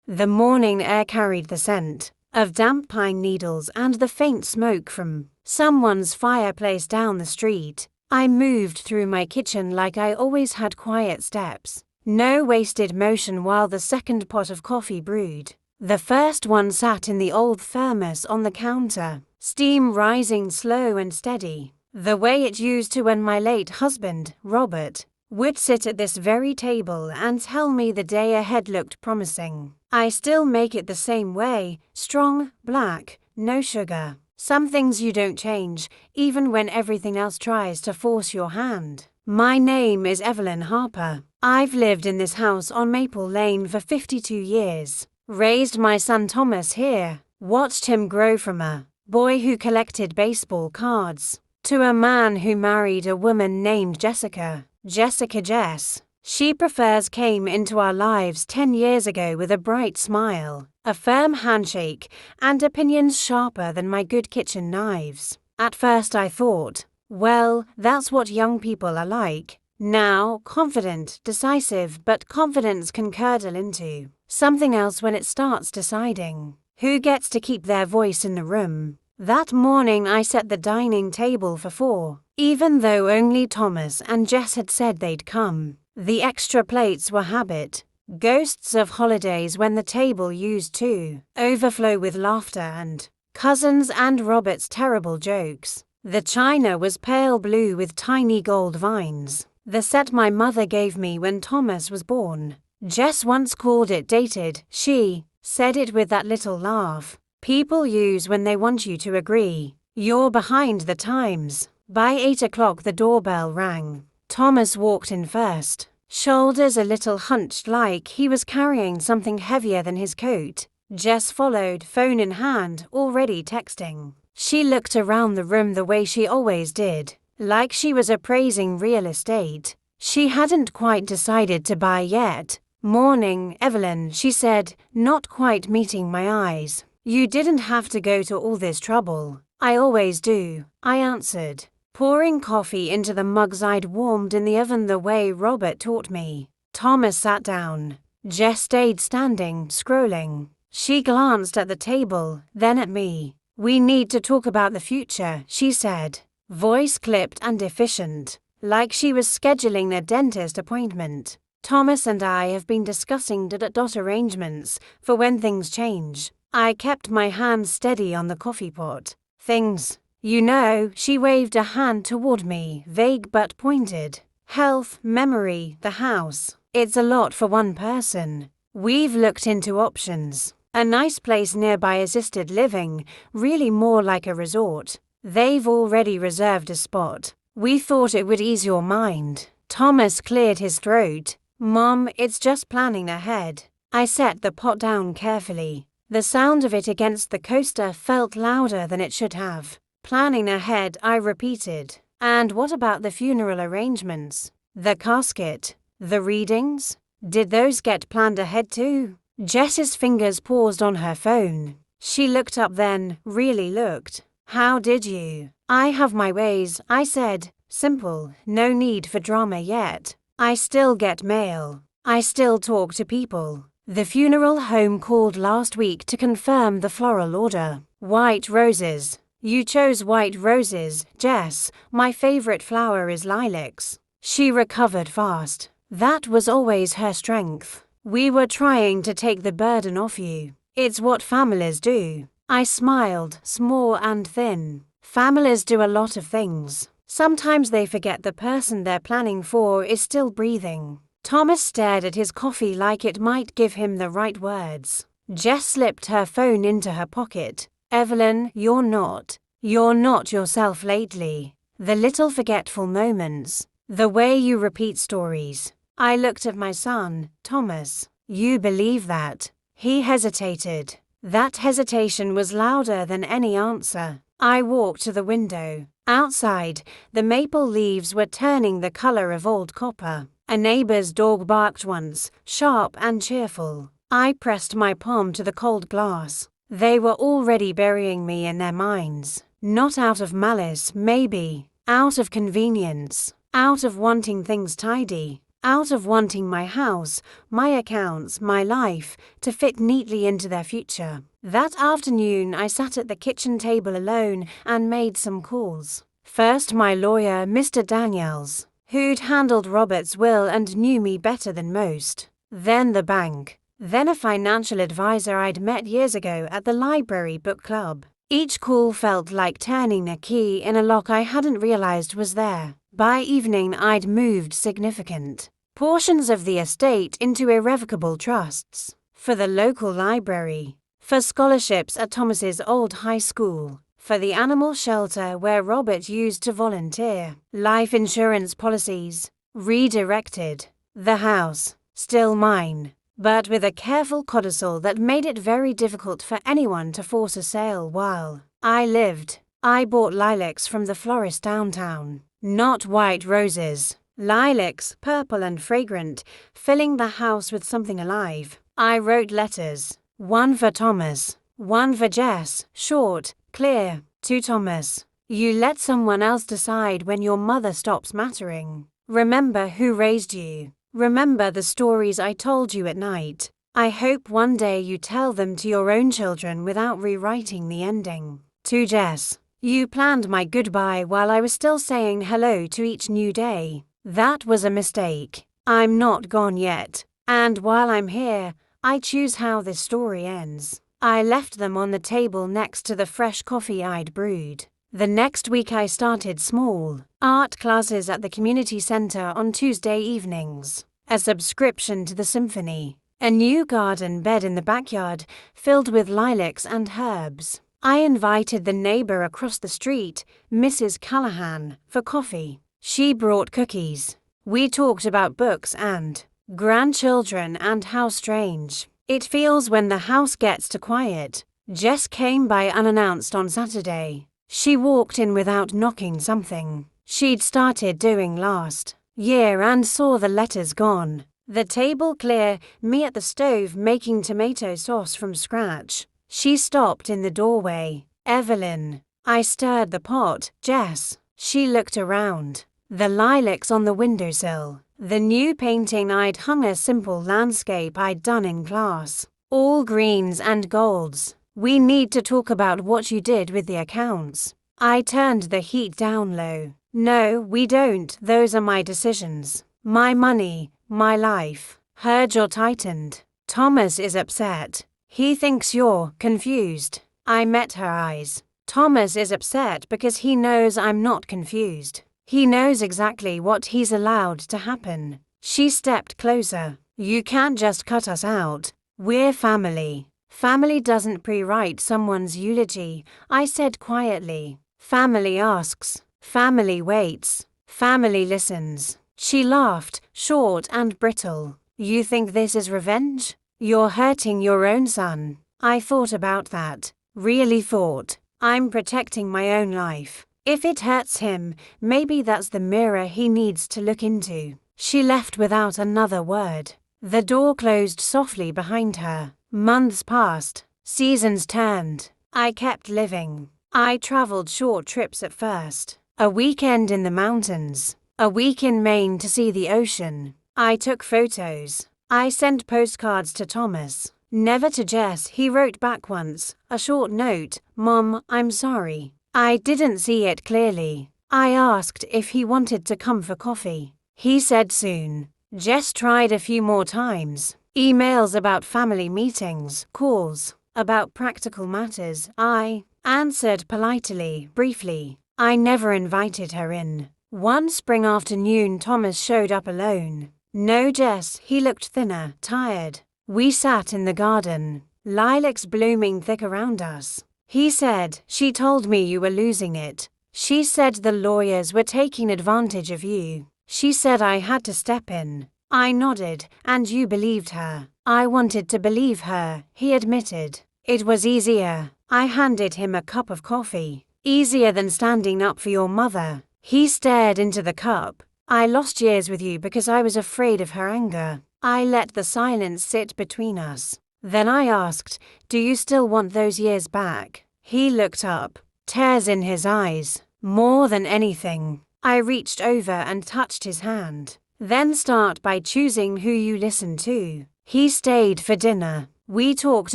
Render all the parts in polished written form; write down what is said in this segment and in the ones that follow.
The morning air carried the scent of damp pine needles and the faint smoke from someone's fireplace down the street. I moved through my kitchen like I always had, quiet steps. No wasted motion while the second pot of coffee brewed. The first one sat in the old thermos on the counter, steam rising slow and steady, the way it used to when my late husband, Robert, would sit at this very table and tell me the day ahead looked promising. I still make it the same way, strong, black, no sugar. Some things you don't change, even when everything else tries to force your hand. My name is Evelyn Harper. I've lived in this house on Maple Lane for 52 years. Raised my son Thomas here. Watched him grow from a boy who collected baseball cards to a man who married a woman named Jessica. Jess. She prefers came into our lives 10 years ago with a bright smile, a firm handshake, and opinions sharper than my good kitchen knives. At first I thought, well, that's what young people are like. Now, confident, decisive, but confidence can curdle into something else when it starts deciding who gets to keep their voice in the room. That morning I set the dining table for 4, even though only Thomas and Jess had said they'd come. The extra plates were habit, ghosts of holidays when the table used to overflow with laughter and cousins and Robert's terrible jokes. The china was pale blue with tiny gold vines, the set my mother gave me when Thomas was born. Jess once called it dated. She said it with that little laugh people use when they want you to agree you're behind the times. By 8 o'clock the doorbell rang. Thomas walked in first, shoulders a little hunched like he was carrying something heavier than his coat. Jess followed, phone in hand, already texting. She looked around the room the way she always did, like she was appraising real estate she hadn't quite decided to buy yet. Morning, Evelyn, she said, not quite meeting my eyes. You didn't have to go to all this trouble. I always do, I answered, pouring coffee into the mugs I'd warmed in the oven the way Robert taught me. Thomas sat down. Jess stayed standing, scrolling. She glanced at the table, then at me. We need to talk about the future, she said, voice clipped and efficient, like she was scheduling a dentist appointment. Thomas and I have been discussing dot arrangements for when things change. I kept my hand steady on the coffee pot. Things, you know, she waved a hand toward me, vague but pointed. Health, memory, the house. It's a lot for one person. We've looked into options. A nice place nearby assisted living, really more like a resort. They've already reserved a spot. We thought it would ease your mind. Thomas cleared his throat. Mom, it's just planning ahead. I set the pot down carefully. The sound of it against the coaster felt louder than it should have. Planning ahead, I repeated. And what about the funeral arrangements? The casket? The readings? Did those get planned ahead too? Jess's fingers paused on her phone. She looked up then, really looked. How did you? I have my ways, I said. Simple, no need for drama yet. I still get mail. I still talk to people. The funeral home called last week to confirm the floral order. White roses. You chose white roses, Jess. My favorite flower is lilacs. She recovered fast. That was always her strength. We were trying to take the burden off you. It's what families do. I smiled, small and thin. Families do a lot of things. Sometimes they forget the person they're planning for is still breathing. Thomas stared at his coffee like it might give him the right words. Jess slipped her phone into her pocket. Evelyn, you're not yourself lately. The little forgetful moments. The way you repeat stories. I looked at my son, Thomas. You believe that? He hesitated. That hesitation was louder than any answer. I walked to the window. Outside, the maple leaves were turning the color of old copper. A neighbor's dog barked once, sharp and cheerful. I pressed my palm to the cold glass. They were already burying me in their minds. Not out of malice, maybe. Out of convenience. Out of wanting things tidy. out of wanting my house, my accounts, my life to fit neatly into their future. That afternoon, I sat at the kitchen table alone and made some calls. First, my lawyer, Mr. Daniels, who'd handled Robert's will and knew me better than most. Then the bank. Then a financial advisor I'd met years ago at the library book club. Each call felt like turning a key in a lock I hadn't realized was there. By evening, I'd moved significant portions of the estate into irrevocable trusts. For the local library, for scholarships at Thomas's old high school, for the animal shelter where Robert used to volunteer, life insurance policies, redirected. The house, still mine, but with a careful codicil that made it very difficult for anyone to force a sale while I lived. I bought lilacs from the florist downtown. Not white roses. Lilacs, purple and fragrant, filling the house with something alive. I wrote letters. One for Thomas. One for Jess. Short, clear. To Thomas. You let someone else decide when your mother stops mattering. Remember who raised you. Remember the stories I told you at night. I hope one day you tell them to your own children without rewriting the ending. To Jess. You planned my goodbye while I was still saying hello to each new day. That was a mistake. I'm not gone yet. And while I'm here, I choose how this story ends. I left them on the table next to the fresh coffee I'd brewed. The next week I started small. Art classes at the community center on Tuesday evenings. A subscription to the symphony. A new garden bed in the backyard filled with lilacs and herbs. I invited the neighbor across the street, Mrs. Callahan, for coffee. She brought cookies. We talked about books and grandchildren and how strange it feels when the house gets too quiet. Jess came by unannounced on Saturday. She walked in without knocking something she'd started doing last year and saw the letters gone. The table clear, me at the stove making tomato sauce from scratch. She stopped in the doorway. Evelyn. I stirred the pot. Jess. She looked around. The lilacs on the windowsill. The new painting I'd hung, a simple landscape I'd done in class. All greens and golds. We need to talk about what you did with the accounts. I turned the heat down low. No, we don't. Those are my decisions. My money, my life. Her jaw tightened. Thomas is upset. He thinks you're confused. I met her eyes. Thomas is upset because he knows I'm not confused. He knows exactly what he's allowed to happen. She stepped closer. You can't just cut us out. We're family. Family doesn't pre-write someone's eulogy, I said quietly. Family asks. Family waits. Family listens. She laughed, short and brittle. You think this is revenge? You're hurting your own son. I thought about that. Really thought. I'm protecting my own life. If it hurts him, maybe that's the mirror he needs to look into. She left without another word. The door closed softly behind her. Months passed. Seasons turned. I kept living. I traveled short trips at first. A weekend in the mountains. A week in Maine to see the ocean. I took photos. I sent postcards to Thomas. Never to Jess. He wrote back once, a short note. Mom, I'm sorry. I didn't see it clearly. I asked if he wanted to come for coffee. He said soon. Jess tried a few more times. Emails about family meetings, calls, about practical matters. I answered politely, briefly. I never invited her in. One spring afternoon, Thomas showed up alone. No Jess. He looked thinner, tired. We sat in the garden, lilacs blooming thick around us. He said, she told me you were losing it. She said the lawyers were taking advantage of you. She said I had to step in. I nodded, and you believed her. I wanted to believe her, he admitted. It was easier. I handed him a cup of coffee. Easier than standing up for your mother. He stared into the cup. I lost years with you because I was afraid of her anger. I let the silence sit between us. Then I asked, do you still want those years back? He looked up, tears in his eyes. More than anything. I reached over and touched his hand. Then start by choosing who you listen to. He stayed for dinner. We talked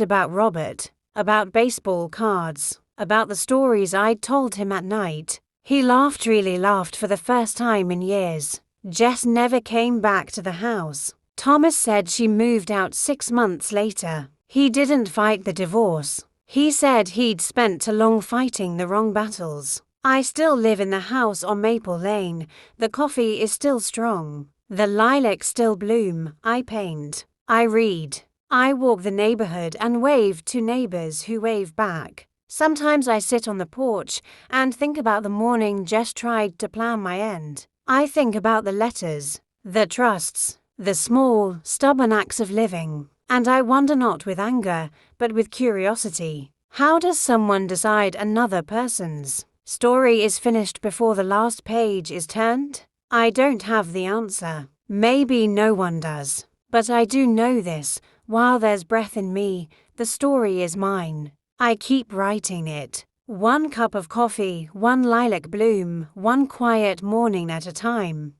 about Robert, about baseball cards, about the stories I'd told him at night. He really laughed for the first time in years. Jess never came back to the house. Thomas said she moved out 6 months later. He didn't fight the divorce. He said he'd spent too long fighting the wrong battles. I still live in the house on Maple Lane. The coffee is still strong. The lilacs still bloom. I paint. I read. I walk the neighborhood and wave to neighbors who wave back. Sometimes I sit on the porch and think about the morning Jess tried to plan my end. I think about the letters, the trusts, the small, stubborn acts of living, and I wonder not with anger, but with curiosity. How does someone decide another person's story is finished before the last page is turned? I don't have the answer. Maybe no one does. But I do know this, while there's breath in me, the story is mine. I keep writing it. 1 cup of coffee, 1 lilac bloom, 1 quiet morning at a time.